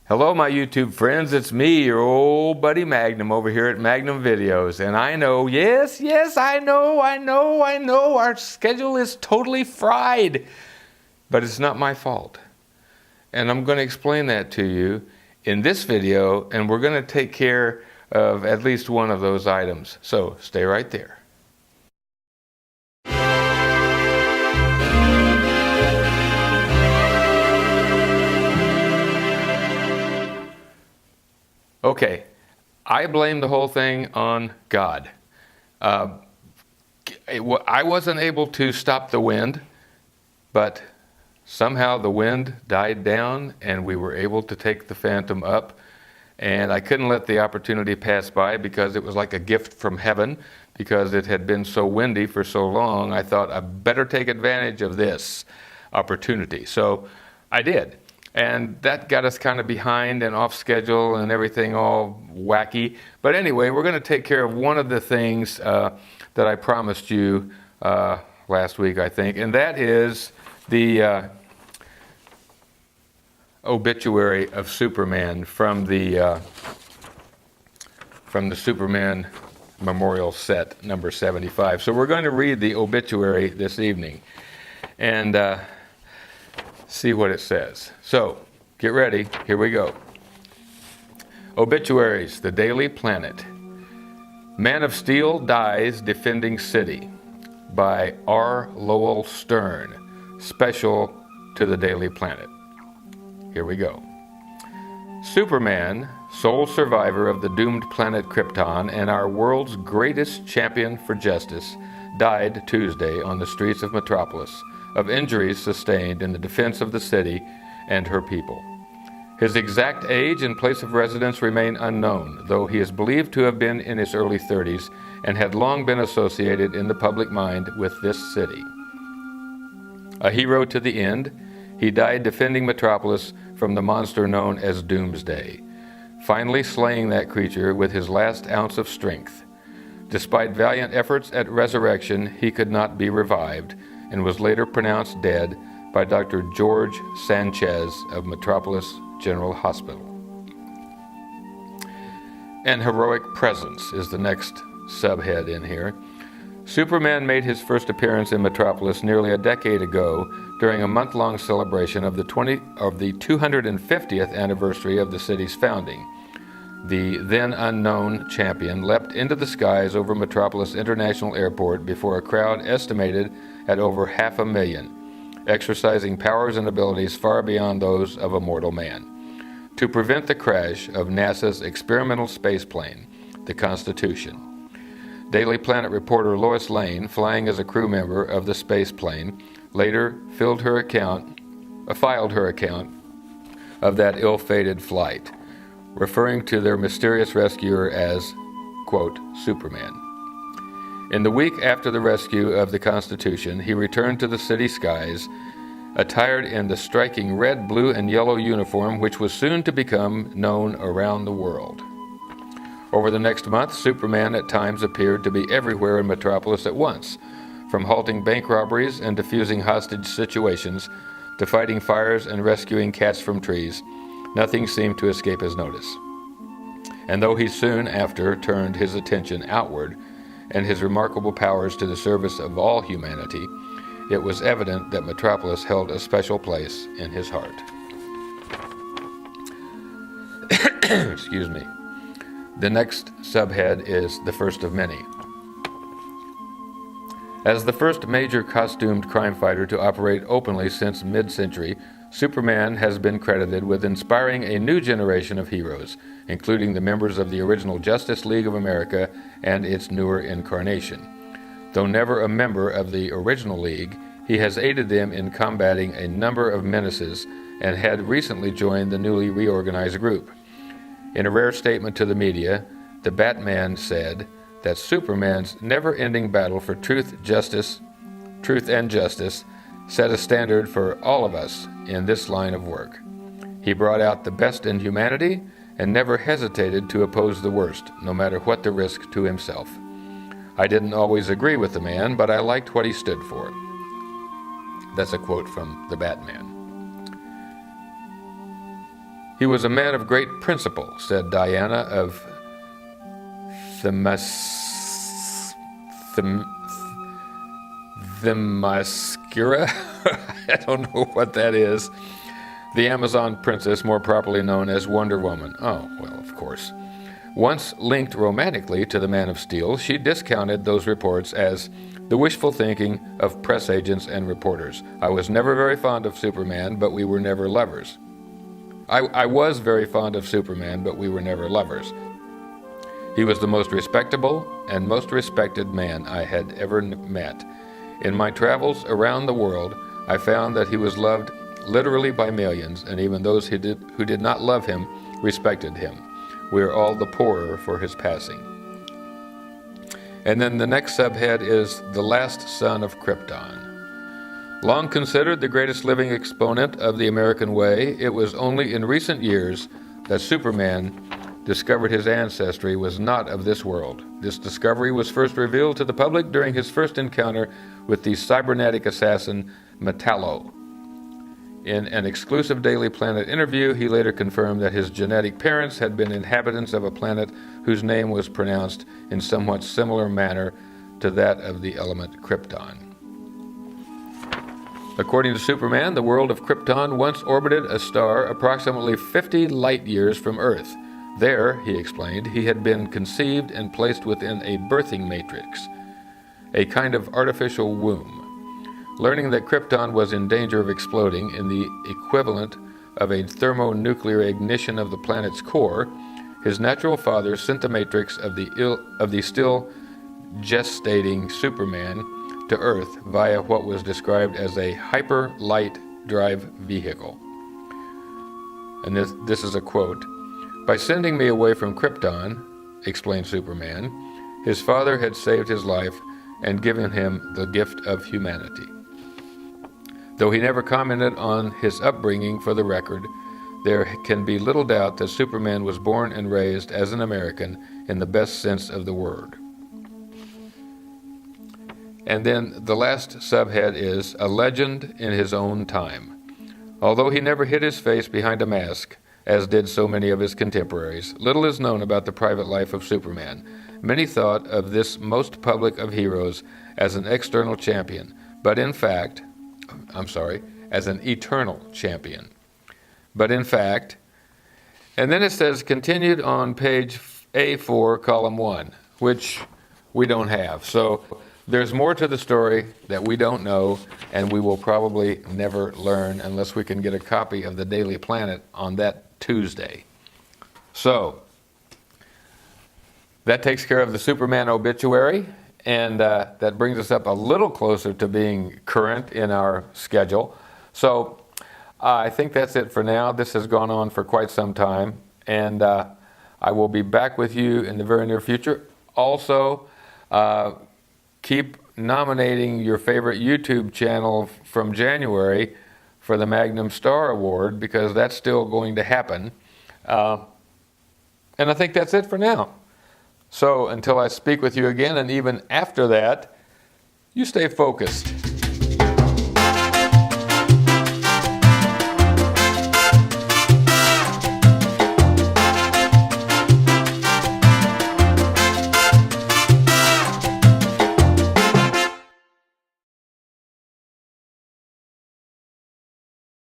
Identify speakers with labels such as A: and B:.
A: Hello, my YouTube friends. It's me, your old buddy Magnum over here at Magnum Videos. And I know, yes, I know, our schedule is totally fried. But it's not my fault. And I'm going to explain that to you in this video, and we're going to take care of at least one of those items. So stay right there. Okay, I blame the whole thing on God. I wasn't able to stop the wind, but somehow the wind died down and we were able to take the Phantom up. And I couldn't let the opportunity pass by because it was like a gift from heaven, because it had been so windy for so long. I thought I better take advantage of this opportunity. So I did. And that got us kind of behind and off schedule and everything all wacky. But anyway, we're going to take care of one of the things that I promised you last week, I think, and that is the obituary of Superman from the Superman Memorial Set number 75. So we're going to read the obituary this evening and see what it says. So get ready, here we go. Obituaries, the Daily Planet. Man of Steel dies defending city, by R. Lowell Stern, special to the Daily Planet. Here we go. Superman, sole survivor of the doomed planet Krypton and our world's greatest champion for justice, died Tuesday on the streets of Metropolis of injuries sustained in the defense of the city and her people. His exact age and place of residence remain unknown, though he is believed to have been in his early 30s and had long been associated in the public mind with this city. A hero to the end, he died defending Metropolis from the monster known as Doomsday, finally slaying that creature with his last ounce of strength. Despite valiant efforts at resurrection, he could not be revived, and was later pronounced dead by Dr. George Sanchez of Metropolis General Hospital. An heroic presence is the next subhead in here. Superman made his first appearance in Metropolis nearly a decade ago during a month-long celebration of the 250th anniversary of the city's founding. The then unknown champion leapt into the skies over Metropolis International Airport before a crowd estimated at over 500,000, exercising powers and abilities far beyond those of a mortal man, to prevent the crash of NASA's experimental spaceplane, the Constitution. Daily Planet reporter Lois Lane, flying as a crew member of the spaceplane, later filed her account of that ill-fated flight, referring to their mysterious rescuer as, quote, Superman. In the week after the rescue of the Constitution, he returned to the city skies, attired in the striking red, blue, and yellow uniform which was soon to become known around the world. Over the next month, Superman at times appeared to be everywhere in Metropolis at once, from halting bank robberies and defusing hostage situations to fighting fires and rescuing cats from trees. Nothing seemed to escape his notice. And though he soon after turned his attention outward and his remarkable powers to the service of all humanity, it was evident that Metropolis held a special place in his heart. Excuse me. The next subhead is the first of many. As the first major costumed crime fighter to operate openly since mid-century, Superman has been credited with inspiring a new generation of heroes, including the members of the original Justice League of America and its newer incarnation. Though never a member of the original League, he has aided them in combating a number of menaces and had recently joined the newly reorganized group. In a rare statement to the media, the Batman said that Superman's never-ending battle for truth and justice set a standard for all of us in this line of work. He brought out the best in humanity and never hesitated to oppose the worst, no matter what the risk to himself. I didn't always agree with the man, but I liked what he stood for. That's a quote from the Batman. He was a man of great principle, said Diana of Themyscira. I don't know what that is. The Amazon princess, more properly known as Wonder Woman. Oh, well, of course. Once linked romantically to the Man of Steel, she discounted those reports as the wishful thinking of press agents and reporters. I was never very fond of Superman, but we were never lovers. I was very fond of Superman, but we were never lovers. He was the most respectable and most respected man I had ever met. In my travels around the world, I found that he was loved literally by millions, and even those who did not love him respected him. We are all the poorer for his passing. And then the next subhead is The Last Son of Krypton. Long considered the greatest living exponent of the American way, it was only in recent years that Superman discovered his ancestry was not of this world. This discovery was first revealed to the public during his first encounter with the cybernetic assassin Metallo. In an exclusive Daily Planet interview, he later confirmed that his genetic parents had been inhabitants of a planet whose name was pronounced in somewhat similar manner to that of the element Krypton. According to Superman, the world of Krypton once orbited a star approximately 50 light years from Earth. There, he explained, he had been conceived and placed within a birthing matrix, a kind of artificial womb. Learning that Krypton was in danger of exploding in the equivalent of a thermonuclear ignition of the planet's core, his natural father sent the matrix of the still gestating Superman to Earth via what was described as a hyper-light drive vehicle. And this is a quote. By sending me away from Krypton, explained Superman, his father had saved his life and given him the gift of humanity. Though he never commented on his upbringing, for the record, there can be little doubt that Superman was born and raised as an American in the best sense of the word. And then the last subhead is a legend in his own time. Although he never hid his face behind a mask, as did so many of his contemporaries, little is known about the private life of Superman. Many thought of this most public of heroes as an external champion, as an eternal champion. But in fact, and then it says continued on page A4, column 1, which we don't have. So there's more to the story that we don't know, and we will probably never learn unless we can get a copy of the Daily Planet on that Tuesday. So that takes care of the Superman obituary, and that brings us up a little closer to being current in our schedule. So I think that's it for now. This has gone on for quite some time, and I will be back with you in the very near future. Also, keep nominating your favorite YouTube channel from January for the Magnum Star Award, because that's still going to happen. And I think that's it for now. So until I speak with you again, and even after that, you stay focused.